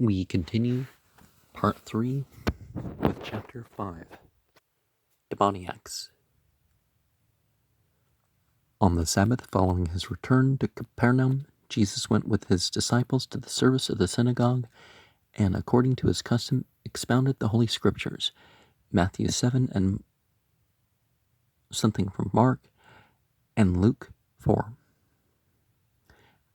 We continue part 3 with chapter 5, Demoniacs. On the Sabbath following his return to Capernaum, Jesus went with his disciples to the service of the synagogue and, according to his custom, expounded the Holy Scriptures, Matthew 7 and something from Mark, and Luke 4.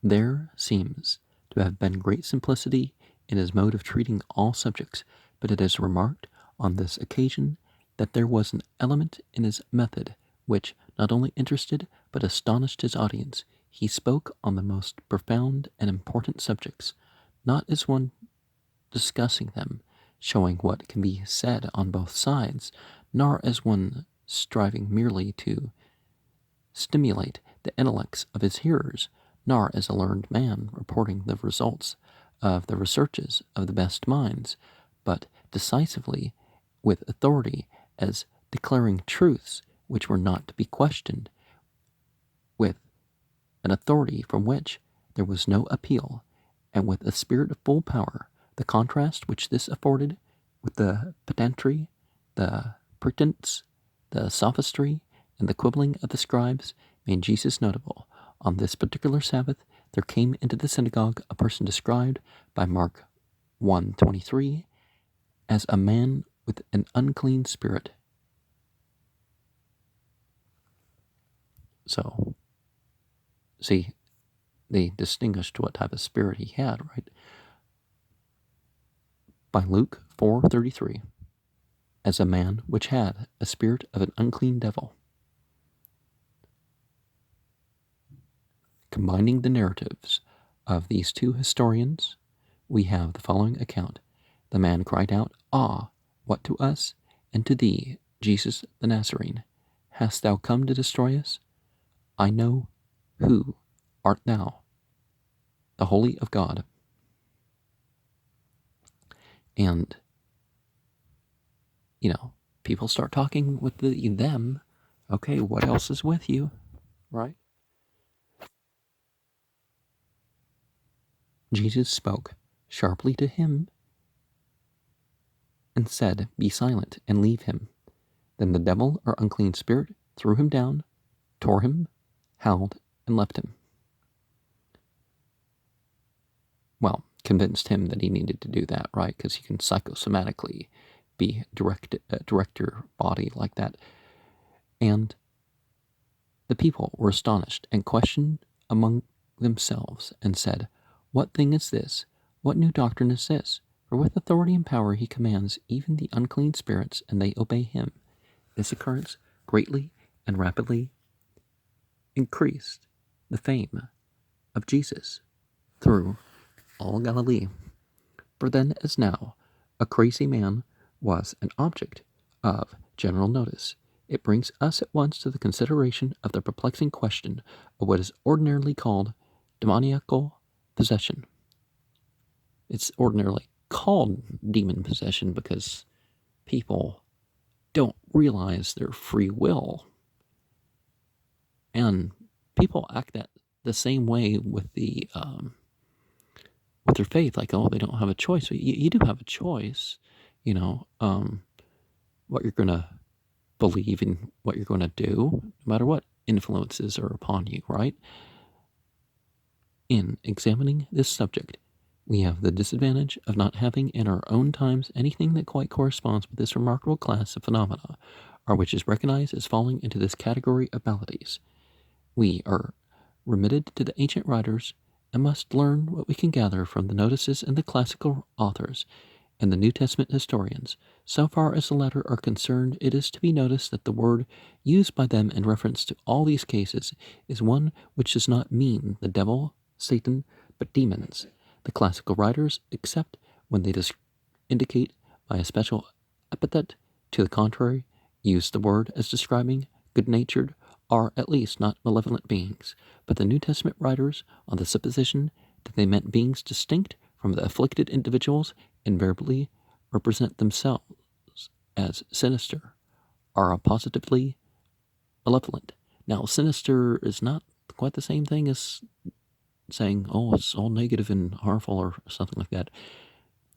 There seems to have been great simplicity in his mode of treating all subjects, but it is remarked on this occasion that there was an element in his method which not only interested but astonished his audience. He spoke on the most profound and important subjects, not as one discussing them, showing what can be said on both sides, nor as one striving merely to stimulate the intellects of his hearers, nor as a learned man reporting the results of the researches of the best minds, but decisively with authority, as declaring truths which were not to be questioned, with an authority from which there was no appeal, and with a spirit of full power. The contrast which this afforded with the pedantry, the pretense, the sophistry, and the quibbling of the scribes made Jesus notable. On this particular Sabbath there came into the synagogue a person described by Mark 1:23 as a man with an unclean spirit. So, see, they distinguished what type of spirit he had, right? By Luke 4:33, as a man which had a spirit of an unclean devil. Combining the narratives of these two historians, we have the following account. The man cried out, "Ah, what to us, and to thee, Jesus the Nazarene? Hast thou come to destroy us? I know who art thou, the Holy of God." And, people start talking with them. Okay, what else is with you, right? Jesus spoke sharply to him and said, "Be silent and leave him." Then the devil or unclean spirit threw him down, tore him, howled, and left him. Well, convinced him that he needed to do that, right? Because you can psychosomatically direct your body like that. And the people were astonished and questioned among themselves and said, "What thing is this? What new doctrine is this? For with authority and power he commands even the unclean spirits, and they obey him." This occurrence greatly and rapidly increased the fame of Jesus through all Galilee. For then as now, a crazy man was an object of general notice. It brings us at once to the consideration of the perplexing question of what is ordinarily called demoniacal possession. It's ordinarily called demon possession because people don't realize their free will. And people act that the same way with with their faith, like, oh, they don't have a choice. You do have a choice, what you're going to believe in, what you're going to do, no matter what influences are upon you, right? In examining this subject, we have the disadvantage of not having in our own times anything that quite corresponds with this remarkable class of phenomena, or which is recognized as falling into this category of maladies. We are remitted to the ancient writers and must learn what we can gather from the notices in the classical authors and the New Testament historians. So far as the latter are concerned, it is to be noticed that the word used by them in reference to all these cases is one which does not mean the devil, Satan, but demons. The classical writers, except when they indicate by a special epithet to the contrary, use the word as describing good-natured, or at least not malevolent beings. But the New Testament writers, on the supposition that they meant beings distinct from the afflicted individuals, invariably represent themselves as sinister, or positively malevolent. Now, sinister is not quite the same thing as saying, oh, it's all negative and harmful or something like that.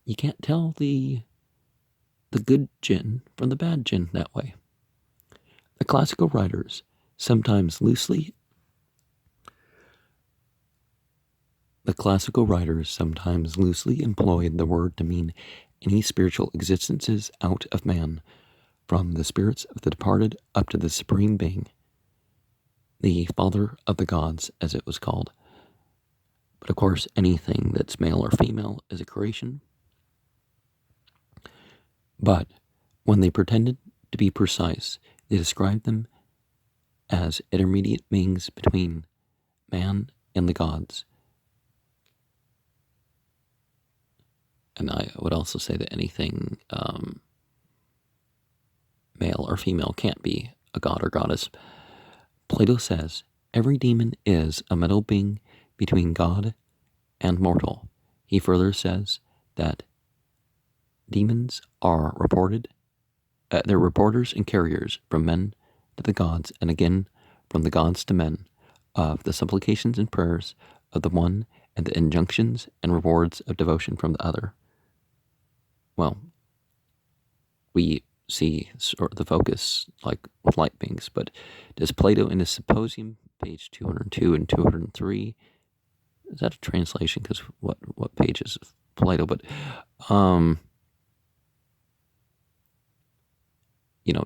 You can't tell the good jinn from the bad jinn that way. The classical writers sometimes loosely employed the word to mean any spiritual existences out of man, from the spirits of the departed up to the supreme being, the father of the gods, as it was called. But of course, anything that's male or female is a creation. But when they pretended to be precise, they described them as intermediate beings between man and the gods. And I would also say that anything male or female can't be a god or goddess. Plato says every demon is a middle being between God and mortal. He further says that demons are they're reporters and carriers from men to the gods, and again from the gods to men, of the supplications and prayers of the one and the injunctions and rewards of devotion from the other. Well, we see sort of the focus like with light beings, but does Plato in his Symposium, page 202 and 203, is that a translation? Because what page is Plato? But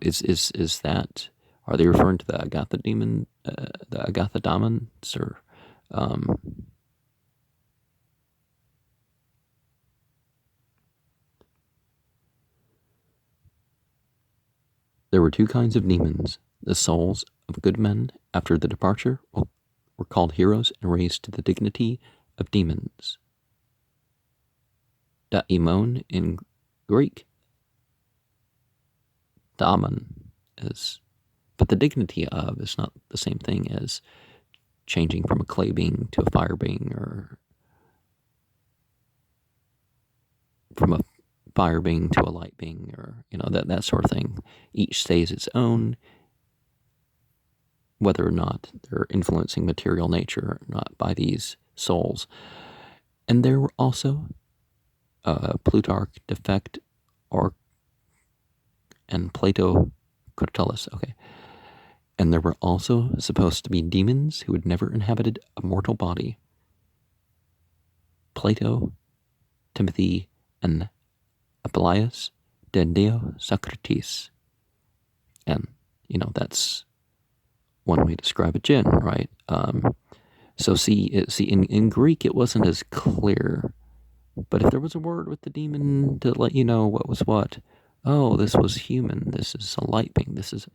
is that, are they referring to the Agatha demon, the Agatha demons, or there were two kinds of demons. The souls of good men after the departure were called heroes and raised to the dignity of demons. Daimon in Greek. Daemon is, but the dignity of is not the same thing as changing from a clay being to a fire being, or from a fire being to a light being, or that sort of thing. Each stays its own, whether or not they're influencing material nature or not by these souls. And there were also Plutarch Defect and Plato Cratylus. Okay. And there were also supposed to be demons who had never inhabited a mortal body. Plato, Timothy, and Apuleius de Deo Socrates. And, that's one way to describe a jinn, right? So see, in Greek it wasn't as clear. But if there was a word with the demon to let you know what was what, oh, this was human, this is a light being, this is,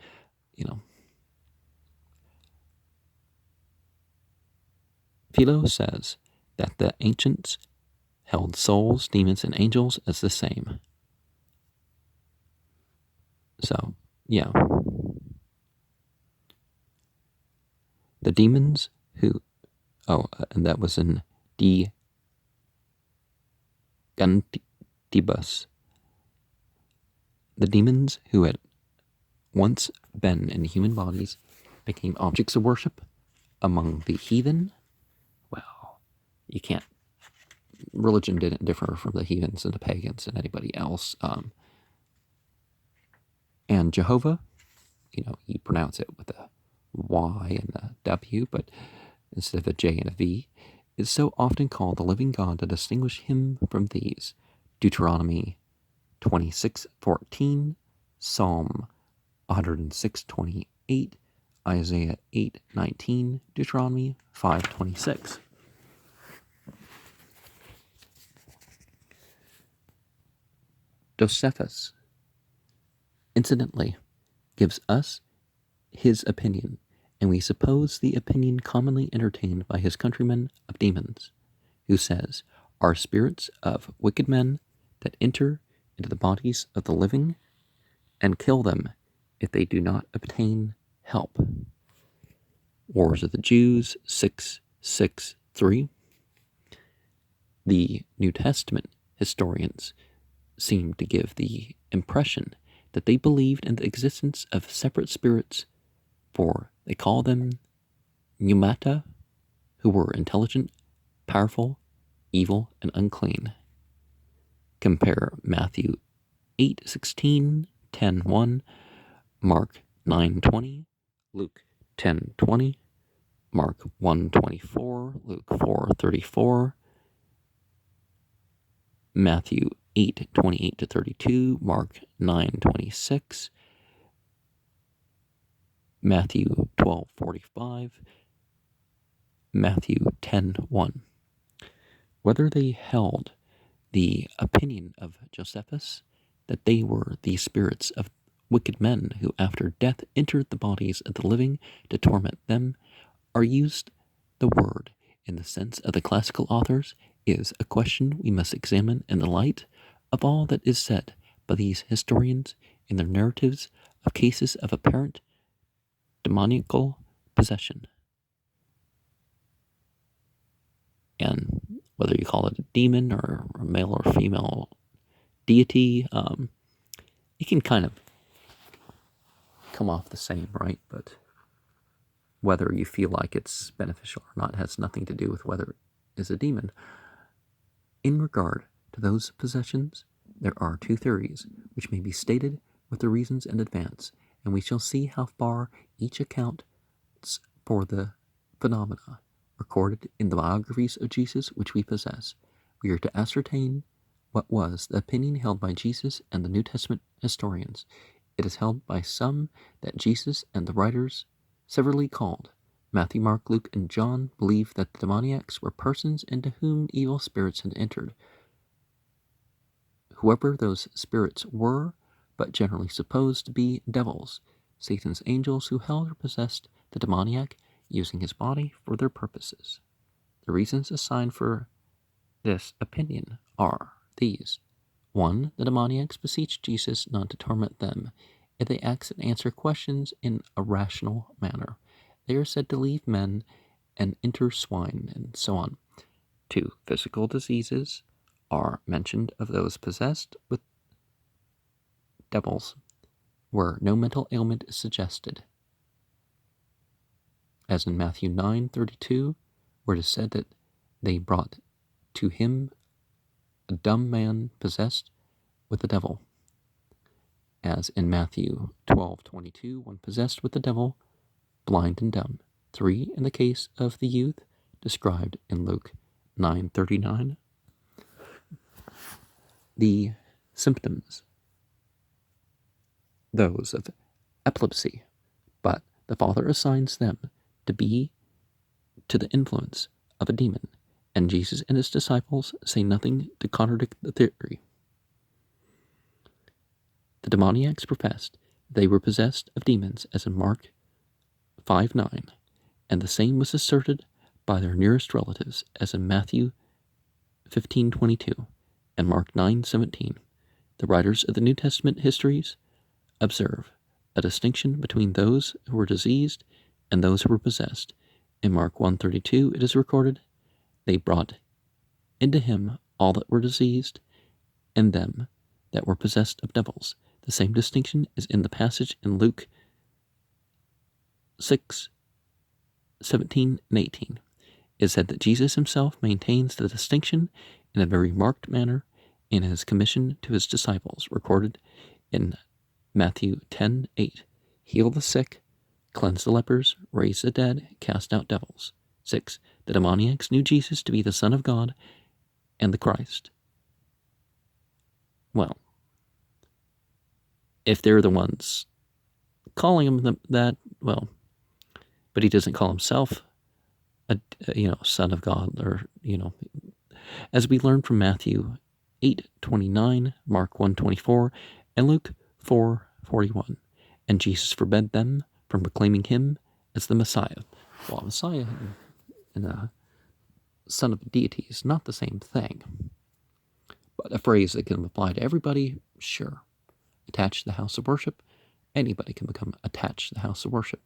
Philo says that the ancients held souls, demons, and angels as the same. So, yeah. The demons who, and that was in De Gantibus. The demons who had once been in human bodies became objects of worship among the heathen. Well, you can't, religion didn't differ from the heathens and the pagans and anybody else. And Jehovah, you pronounce it with a Y and a W, but instead of a J and a V, is so often called the living God to distinguish him from these. Deuteronomy 26:14, Psalm 106:28, Isaiah 8:19, Deuteronomy 5:26. Josephus, incidentally, gives us his opinion, and we suppose the opinion commonly entertained by his countrymen of demons, who says, are spirits of wicked men that enter into the bodies of the living and kill them if they do not obtain help. Wars of the Jews 6:6-3. The New Testament historians seem to give the impression that they believed in the existence of separate spirits, for they call them pneumata, who were intelligent, powerful, evil, and unclean. Compare Matthew 8:16, 10:1, Mark 9:20, Luke 10:20, Mark 1:24, Luke 4:34, Matthew 8:28-32, Mark 9:26, Matthew 12:45, Matthew 10:1. Whether they held the opinion of Josephus that they were the spirits of wicked men who after death entered the bodies of the living to torment them, or used the word in the sense of the classical authors, is a question we must examine in the light of all that is said by these historians in their narratives of cases of apparent demoniacal possession. And whether you call it a demon or a male or female deity, it can kind of come off the same, right? But whether you feel like it's beneficial or not has nothing to do with whether it is a demon. In regard to those possessions, there are two theories, which may be stated with the reasons in advance, and we shall see how far each accounts for the phenomena recorded in the biographies of Jesus which we possess. We are to ascertain what was the opinion held by Jesus and the New Testament historians. It is held by some that Jesus and the writers severally called Matthew, Mark, Luke, and John believed that the demoniacs were persons into whom evil spirits had entered. Whoever those spirits were, but generally supposed to be devils, Satan's angels who held or possessed the demoniac, using his body for their purposes. The reasons assigned for this opinion are these. 1. The demoniacs beseech Jesus not to torment them if they ask and answer questions in a rational manner. They are said to leave men and enter swine, and so on. 2. Physical diseases are mentioned of those possessed with devils, where no mental ailment is suggested, as in Matthew 9:32, where it is said that they brought to him a dumb man possessed with the devil, as in Matthew 12:22, one possessed with the devil, blind and dumb. 3. In the case of the youth described in Luke 9:39. The symptoms, those of epilepsy, but the Father assigns them to be to the influence of a demon, and Jesus and his disciples say nothing to contradict the theory. The demoniacs professed they were possessed of demons, as in Mark 5:9, and the same was asserted by their nearest relatives, as in Matthew 15:22 and Mark 9:17. The writers of the New Testament histories observe a distinction between those who were diseased and those who were possessed. In Mark 1:32 it is recorded, they brought into him all that were diseased and them that were possessed of devils. The same distinction is in the passage in Luke 6:17 and 18. It is said that Jesus himself maintains the distinction in a very marked manner in his commission to his disciples, recorded in Matthew 10:8. Heal the sick, cleanse the lepers, raise the dead, cast out devils. 6. The demoniacs knew Jesus to be the Son of God and the Christ. Well, if they're the ones calling him that, well, but he doesn't call himself a Son of God, or as we learn from Matthew 8:29, Mark 1:24, and Luke 4:41. And Jesus forbade them from proclaiming him as the Messiah. Well, Messiah and a son of a deity is not the same thing. But a phrase that can apply to everybody, sure. Attached to the house of worship, anybody can become attached to the house of worship.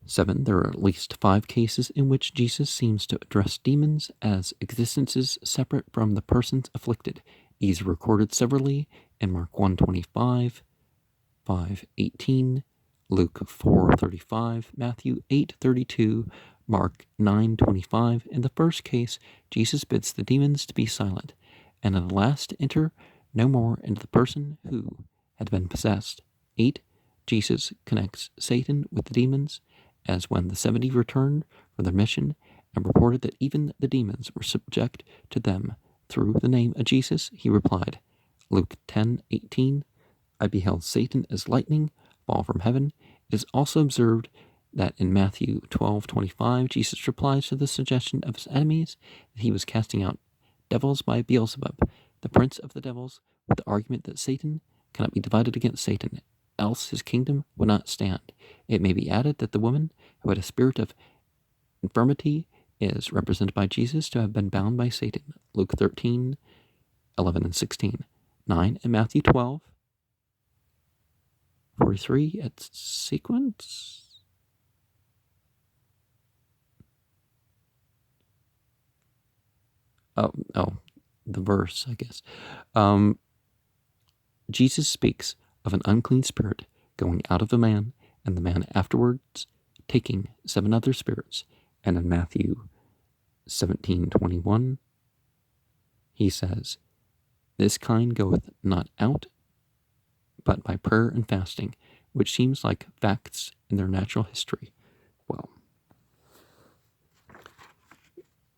7. There are at least 5 cases in which Jesus seems to address demons as existences separate from the persons afflicted. These are recorded severally in Mark 1:25, 5:18, Luke 4:35, Matthew 8:32, Mark 9:25. In the first case, Jesus bids the demons to be silent, and at the last to enter no more into the person who had been possessed. 8. Jesus connects Satan with the demons, as when the 70 returned from their mission and reported that even the demons were subject to them through the name of Jesus, he replied, Luke 10:18, I beheld Satan as lightning fall from heaven. It is also observed that in Matthew 12:25, Jesus replies to the suggestion of his enemies that he was casting out devils by Beelzebub, the prince of the devils, with the argument that Satan cannot be divided against Satan, else his kingdom would not stand. It may be added that the woman who had a spirit of infirmity is represented by Jesus to have been bound by Satan. Luke 13:11 and 16. 9 and Matthew 12:43 at sequence. The verse, I guess. Jesus speaks of an unclean spirit going out of a man, and the man afterwards taking 7 other spirits. And in Matthew 17:21, he says, This kind goeth not out, but by prayer and fasting, which seems like facts in their natural history. Well,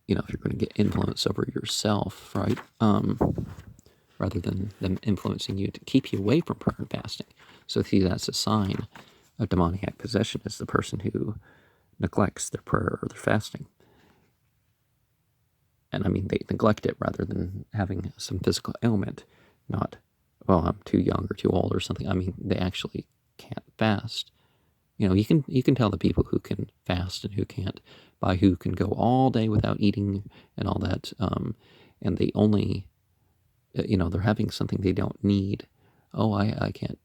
if you're going to get influence over yourself, right? Rather than them influencing you to keep you away from prayer and fasting. So see, that's a sign of demoniac possession, is the person who neglects their prayer or their fasting. And I mean, they neglect it rather than having some physical ailment, not, I'm too young or too old or something. I mean, they actually can't fast. You can tell the people who can fast and who can't by who can go all day without eating and all that. And they only, they're having something they don't need. I can't,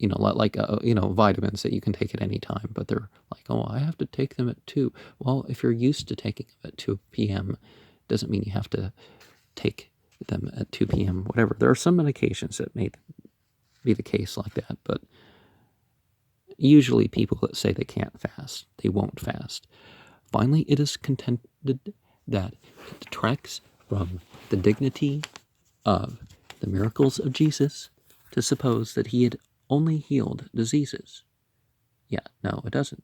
like vitamins that you can take at any time, but they're like, I have to take them at 2. Well, if you're used to taking them at 2 p.m., doesn't mean you have to take them at 2 p.m., whatever. There are some medications that may be the case like that, but usually people that say they can't fast, they won't fast. Finally, it is contended that it detracts from the dignity of the miracles of Jesus to suppose that he had only healed diseases. Yeah, no, it doesn't.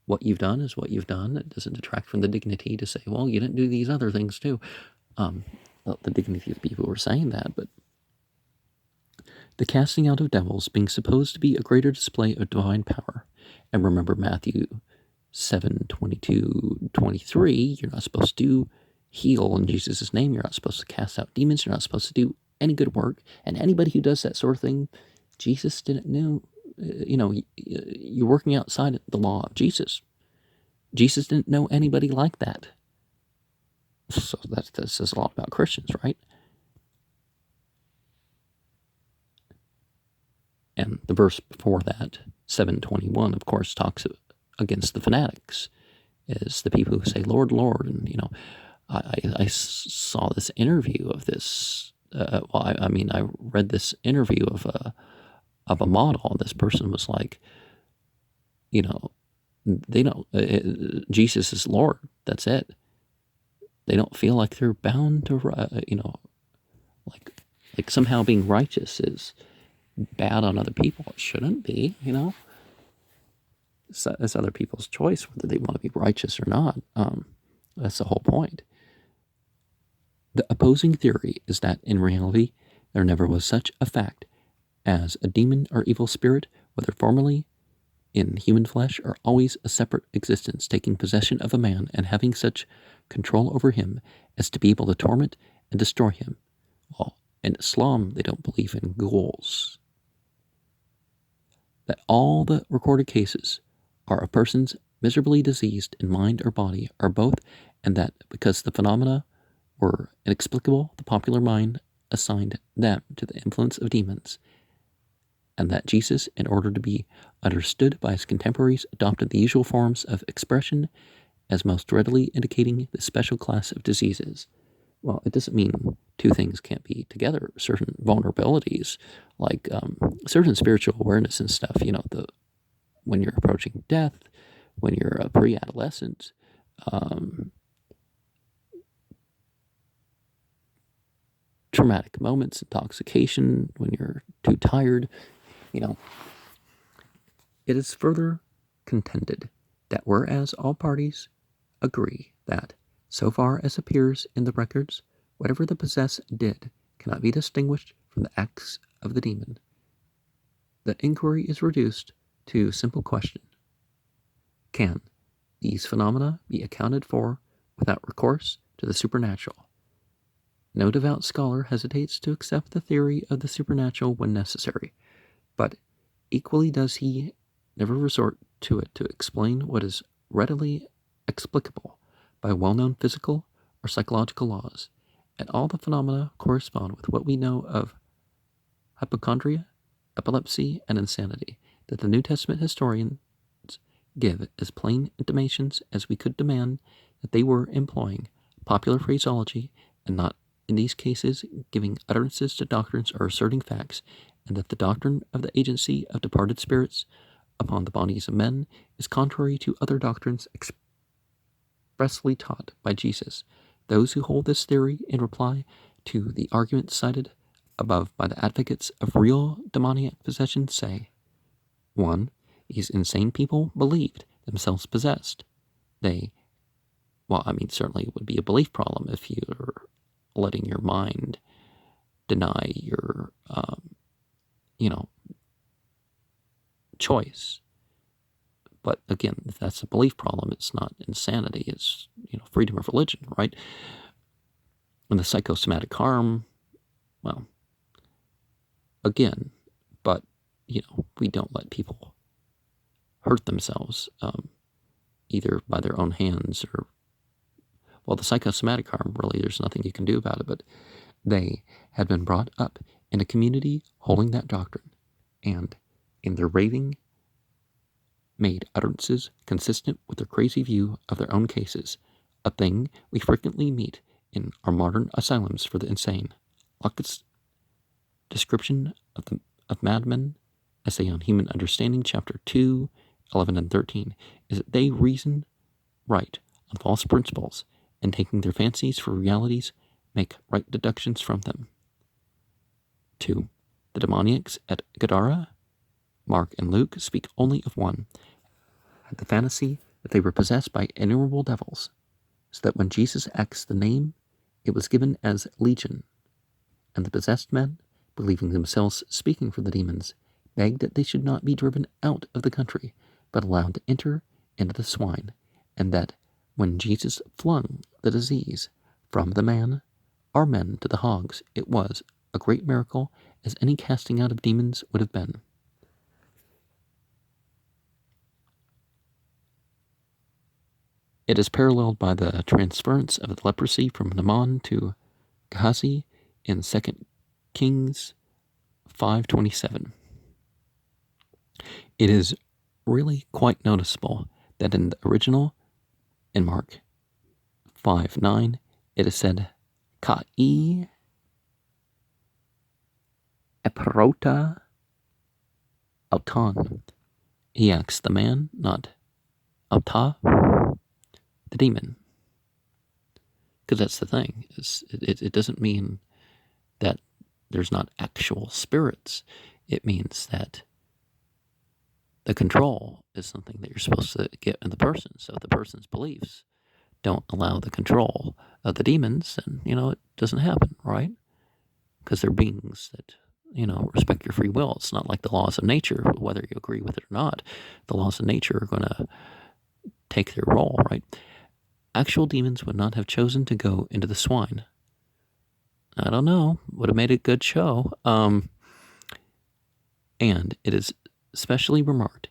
What you've done is what you've done. It doesn't detract from the dignity to say, well, you didn't do these other things too. The dignity of the people who were saying that, but the casting out of devils being supposed to be a greater display of divine power. And remember Matthew 7:22-23, you're not supposed to heal in Jesus' name. You're not supposed to cast out demons. You're not supposed to do any good work. And anybody who does that sort of thing, Jesus didn't know. You're working outside the law of Jesus. Jesus didn't know anybody like that. So that says a lot about Christians, right? And the verse before that, 7:21, of course, talks against the fanatics, is the people who say, Lord, Lord. And, I saw this interview of this. I read this interview of a model, and this person was like, they don't, Jesus is Lord. That's it. They don't feel like they're bound to, like somehow being righteous is bad on other people. It shouldn't be, It's other people's choice whether they want to be righteous or not. That's the whole point. The opposing theory is that in reality, there never was such a fact as a demon or evil spirit, whether formerly in human flesh or always a separate existence, taking possession of a man and having such control over him as to be able to torment and destroy him. Well, in Islam, they don't believe in ghouls. That all the recorded cases are of persons miserably diseased in mind or body, or both, and that because the phenomena were inexplicable, the popular mind assigned them to the influence of demons, and that Jesus, in order to be understood by his contemporaries, adopted the usual forms of expression as most readily indicating the special class of diseases. Well, it doesn't mean two things can't be together. Certain vulnerabilities, like certain spiritual awareness and stuff, when you're approaching death, when you're a pre-adolescent, traumatic moments, intoxication, when you're too tired, It is further contended that whereas all parties agree that, so far as appears in the records, whatever the possessed did cannot be distinguished from the acts of the demon, the inquiry is reduced to a simple question: can these phenomena be accounted for without recourse to the supernatural? No devout scholar hesitates to accept the theory of the supernatural when necessary, but equally does he never resort to it to explain what is readily explicable by well-known physical or psychological laws, and all the phenomena correspond with what we know of hypochondria, epilepsy, and insanity, that the New Testament historians give as plain intimations as we could demand that they were employing popular phraseology and not in these cases giving utterances to doctrines or asserting facts, and that the doctrine of the agency of departed spirits upon the bodies of men is contrary to other doctrines expressly taught by Jesus. Those who hold this theory, in reply to the argument cited above by the advocates of real demoniac possession, say: 1. These insane people believed themselves possessed. Certainly it would be a belief problem if you're letting your mind deny your, choice. But again, if that's a belief problem, it's not insanity. It's, freedom of religion, right? And the psychosomatic harm, well, again, but, we don't let people hurt themselves, either by their own hands or, well, the psychosomatic harm, really, there's nothing you can do about it, but they had been brought up in a community holding that doctrine, and in their raving, made utterances consistent with their crazy view of their own cases, a thing we frequently meet in our modern asylums for the insane. Locke's description of madmen, Essay on Human Understanding, Chapter 2, 11 and 13, is that they reason right on false principles, and taking their fancies for realities, make right deductions from them. 2. The demoniacs at Gadara, Mark and Luke, speak only of one, had the fantasy that they were possessed by innumerable devils, so that when Jesus asked the name, it was given as Legion, and the possessed men, believing themselves speaking for the demons, begged that they should not be driven out of the country, but allowed to enter into the swine, and that when Jesus flung the disease from the man or men to the hogs, it was a great miracle, as any casting out of demons would have been. It is paralleled by the transference of the leprosy from Naaman to Gehazi in 2 Kings 5:27. It is really quite noticeable that in the original, in Mark 5:9, it is said, Kai eperota auton. He asks the man, not auta, the demon. Because that's the thing. It doesn't mean that there's not actual spirits. It means that the control is something that you're supposed to get in the person. So if the person's beliefs don't allow the control of the demons, then, it doesn't happen, right? Because they're beings that, respect your free will. It's not like the laws of nature, whether you agree with it or not. The laws of nature are going to take their role, right? Actual demons would not have chosen to go into the swine. I don't know. Would have made a good show. And it is especially remarked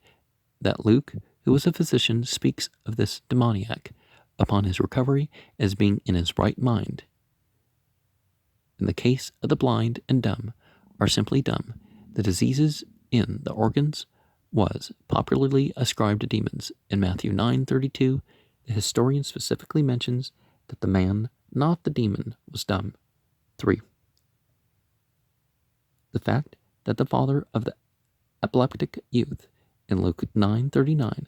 that Luke, who was a physician, speaks of this demoniac upon his recovery as being in his right mind. In the case of the blind and dumb are simply dumb, the diseases in the organs was popularly ascribed to demons. In Matthew 9:32, the historian specifically mentions that the man, not the demon, was dumb. 3. The fact that the father of the epileptic youth in Luke 9:39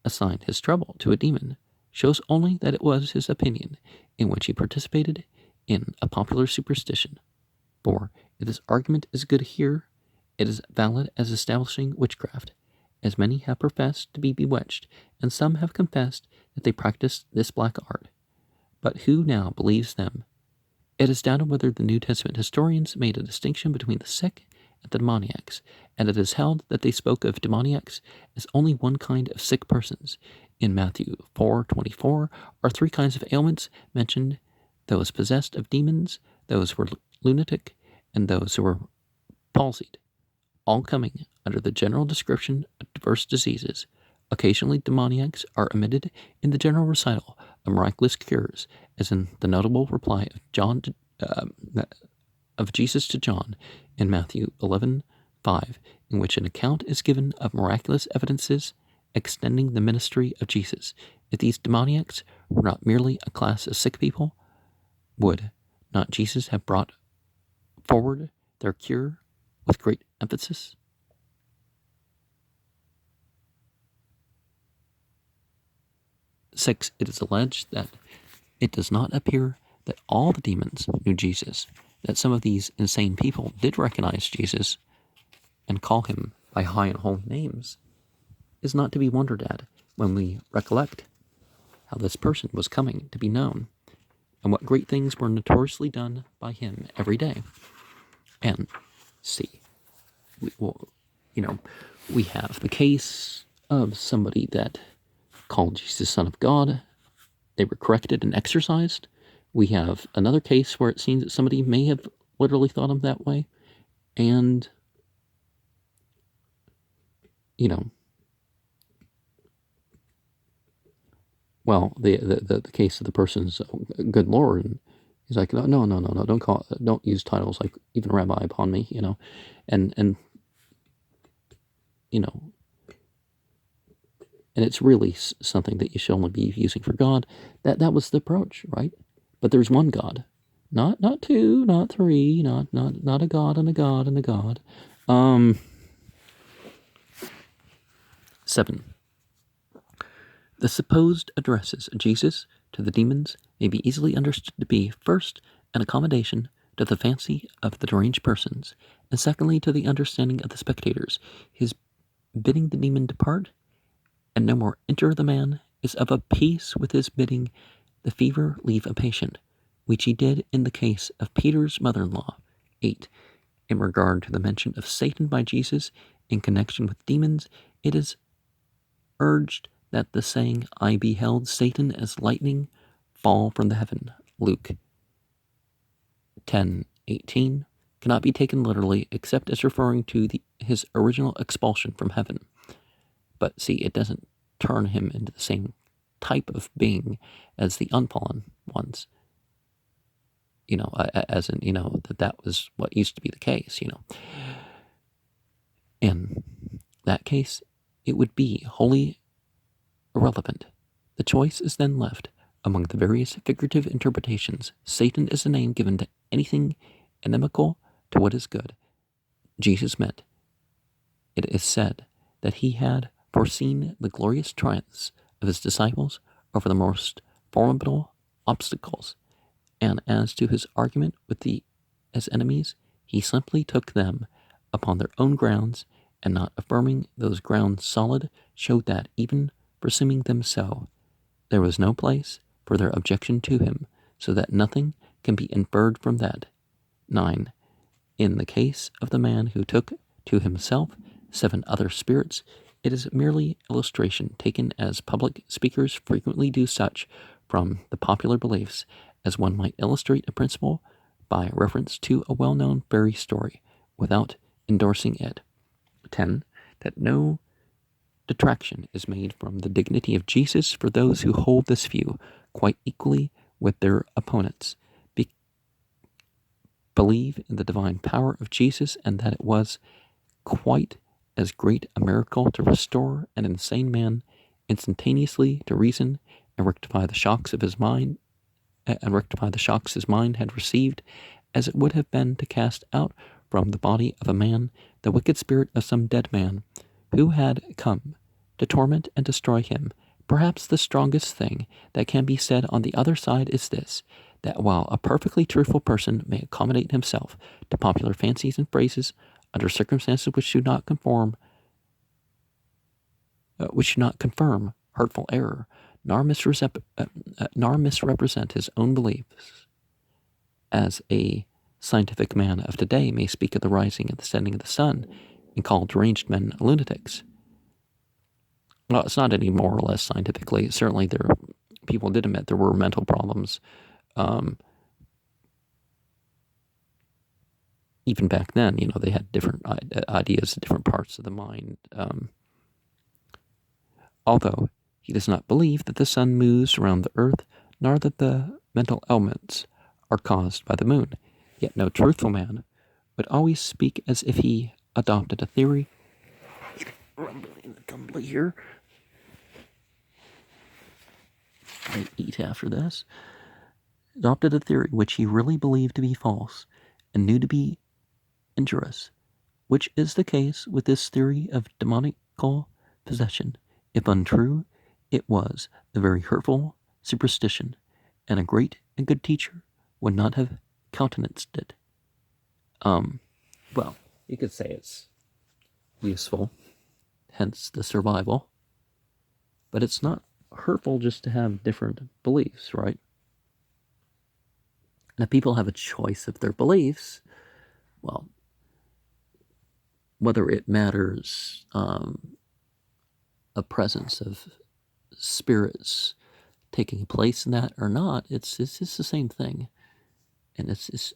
assigned his trouble to a demon shows only that it was his opinion in which he participated in a popular superstition. 4. If this argument is good here, it is valid as establishing witchcraft, as many have professed to be bewitched, and some have confessed that they practice this black art. But who now believes them? It is doubted whether the New Testament historians made a distinction between the sick and the demoniacs, and it is held that they spoke of demoniacs as only one kind of sick persons. In Matthew 4:24 are three kinds of ailments mentioned: those possessed of demons, those who were lunatic, and those who were palsied, all coming under the general description of diverse diseases. Occasionally demoniacs are omitted in the general recital of miraculous cures, as in the notable reply of Jesus to John in Matthew 11:5, in which an account is given of miraculous evidences extending the ministry of Jesus. If these demoniacs were not merely a class of sick people, would not Jesus have brought forward their cure with great emphasis? 6. It is alleged that it does not appear that all the demons knew Jesus, that some of these insane people did recognize Jesus and call him by high and holy names, is not to be wondered at when we recollect how this person was coming to be known, and what great things were notoriously done by him every day. And see, we have the case of somebody that called Jesus Son of God. They were corrected and exorcised. We have another case where it seems that somebody may have literally thought him that way. And, well, the case of the person's good Lord, and he's like, no, don't use titles like even rabbi upon me, and and it's really something that you should only be using for God. That was the approach, right? But there's one God, not two, not three, not a God and a God and a God. 7. The supposed addresses of Jesus to the demons may be easily understood to be, first, an accommodation to the fancy of the deranged persons, and secondly, to the understanding of the spectators. His bidding the demon depart and no more enter the man is of a piece with his bidding the fever leave a patient, which he did in the case of Peter's mother-in-law. 8. In regard to the mention of Satan by Jesus in connection with demons, it is urged that the saying, I beheld Satan as lightning fall from the heaven, Luke 10:18, cannot be taken literally except as referring to his original expulsion from heaven. But see, it doesn't turn him into the same type of being as the unfallen ones. As in, that was what used to be the case, In that case, it would be wholly irrelevant. The choice is then left among the various figurative interpretations. Satan is a name given to anything inimical to what is good. Jesus meant, it is said, that he had foreseen the glorious triumphs of his disciples over the most formidable obstacles, and as to his argument with his enemies, he simply took them upon their own grounds, and not affirming those grounds solid, showed that, even presuming them so, there was no place for their objection to him, so that nothing can be inferred from that. 9. In the case of the man who took to himself 7 other spirits, it is merely illustration taken as public speakers frequently do such from the popular beliefs as one might illustrate a principle by reference to a well-known fairy story without endorsing it. 10. That no detraction is made from the dignity of Jesus for those who hold this view quite equally with their opponents. Believe in the divine power of Jesus, and that it was quite as great a miracle to restore an insane man instantaneously to reason and rectify the shocks his mind had received, as it would have been to cast out from the body of a man the wicked spirit of some dead man who had come to torment and destroy him. Perhaps the strongest thing that can be said on the other side is this, that while a perfectly truthful person may accommodate himself to popular fancies and phrases under circumstances which do not confirm hurtful error, nor misrepresent his own beliefs, as a scientific man of today may speak of the rising and the setting of the sun and call deranged men lunatics. Well, it's not any more or less scientifically. Certainly, people did admit there were mental problems. Even back then, they had different ideas, different parts of the mind. Although he does not believe that the sun moves around the earth, nor that the mental elements are caused by the moon. Yet no truthful man would always speak as if he adopted a theory. Rumbling the tumbler here. I eat after this. Adopted a theory which he really believed to be false and knew to be injurious, which is the case with this theory of demoniacal possession. If untrue, it was a very hurtful superstition, and a great and good teacher would not have countenanced it. Well, you could say it's useful, hence the survival, but it's not hurtful just to have different beliefs, right? And if people have a choice of their beliefs, well, whether it matters a presence of spirits taking place in that or not, it's the same thing. And it's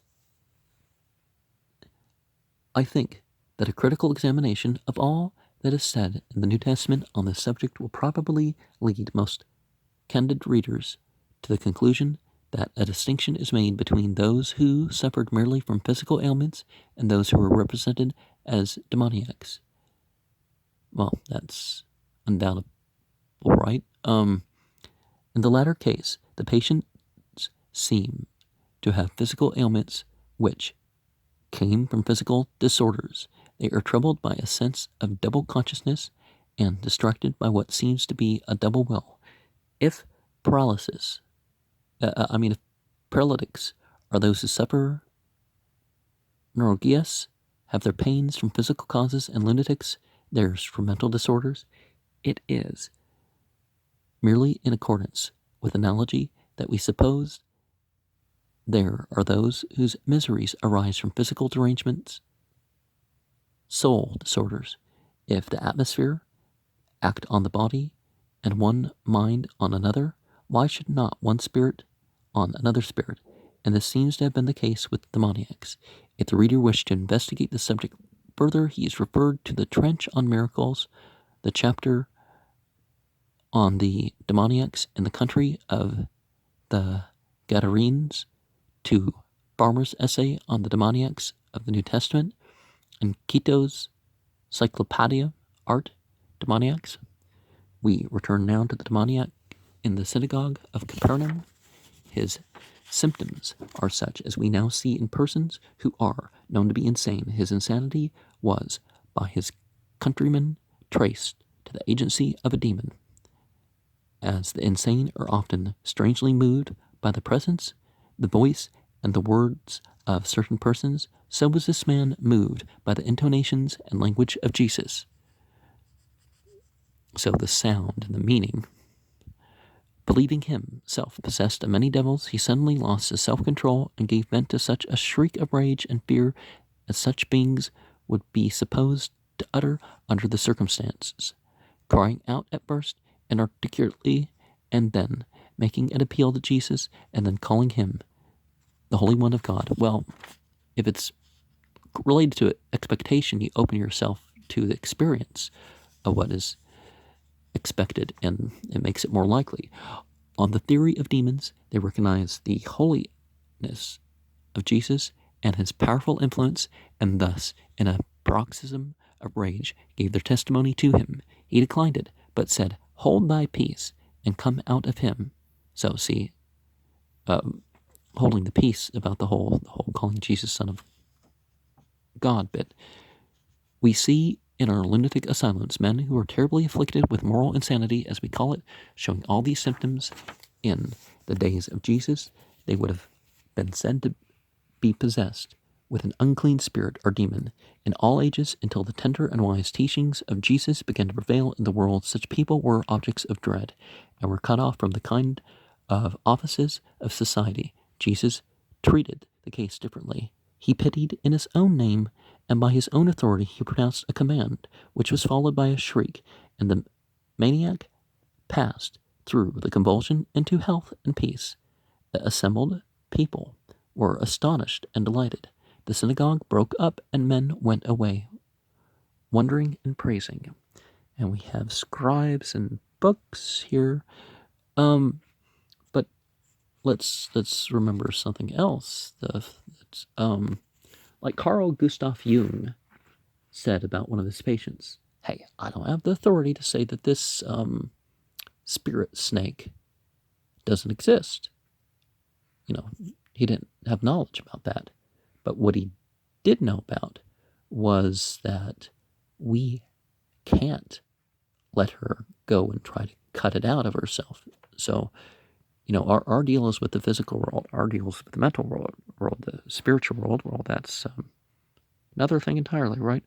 I think that a critical examination of all that is said in the New Testament on this subject will probably lead most candid readers to the conclusion that a distinction is made between those who suffered merely from physical ailments and those who were represented as demoniacs. Well, that's undoubtable, right? In the latter case, the patients seem to have physical ailments which came from physical disorders. They are troubled by a sense of double consciousness and distracted by what seems to be a double will. If paralytics are those who suffer neuralgias, have their pains from physical causes, and lunatics theirs from mental disorders, it is merely in accordance with analogy that we suppose there are those whose miseries arise from physical derangements, soul disorders. If the atmosphere act on the body and one mind on another, why should not one spirit on another spirit? And this seems to have been the case with demoniacs. If the reader wished to investigate the subject further, he is referred to the Trench on Miracles, the chapter on the demoniacs in the country of the Gadarenes, to Farmer's essay on the demoniacs of the New Testament, and Quito's Cyclopedia Art Demoniacs. We return now to the demoniac in the synagogue of Capernaum. His symptoms are such as we now see in persons who are known to be insane. His insanity was, by his countrymen, traced to the agency of a demon. As the insane are often strangely moved by the presence, the voice, and the words of certain persons, so was this man moved by the intonations and language of Jesus. So the sound and the meaning. Believing himself possessed of many devils, he suddenly lost his self-control and gave vent to such a shriek of rage and fear as such beings would be supposed to utter under the circumstances, crying out at first inarticulately, and then making an appeal to Jesus, and then calling him the Holy One of God. Well, if it's related to expectation, you open yourself to the experience of what is expected, and it makes it more likely. On the theory of demons, they recognize the holiness of Jesus and his powerful influence, and thus, in a paroxysm of rage, gave their testimony to him. He declined it, but said, "Hold thy peace, and come out of him." So, see, holding the peace about the whole calling Jesus Son of God bit. We see in our lunatic asylums men who are terribly afflicted with moral insanity, as we call it, showing all these symptoms in the days of Jesus. They would have been said to be possessed with an unclean spirit or demon in all ages until the tender and wise teachings of Jesus began to prevail in the world. Such people were objects of dread and were cut off from the kind of offices of society. Jesus treated the case differently. He pitied in his own name, and by his own authority he pronounced a command, which was followed by a shriek, and the maniac passed through the convulsion into health and peace. The assembled people were astonished and delighted. The synagogue broke up, and men went away, wondering and praising. And we have scribes and books here. But let's remember something else. Like Carl Gustav Jung said about one of his patients, "Hey, I don't have the authority to say that this spirit snake doesn't exist." He didn't have knowledge about that. But what he did know about was that we can't let her go and try to cut it out of herself. So, our deal is with the physical world, our deal is with the mental world, the spiritual world, that's another thing entirely, right?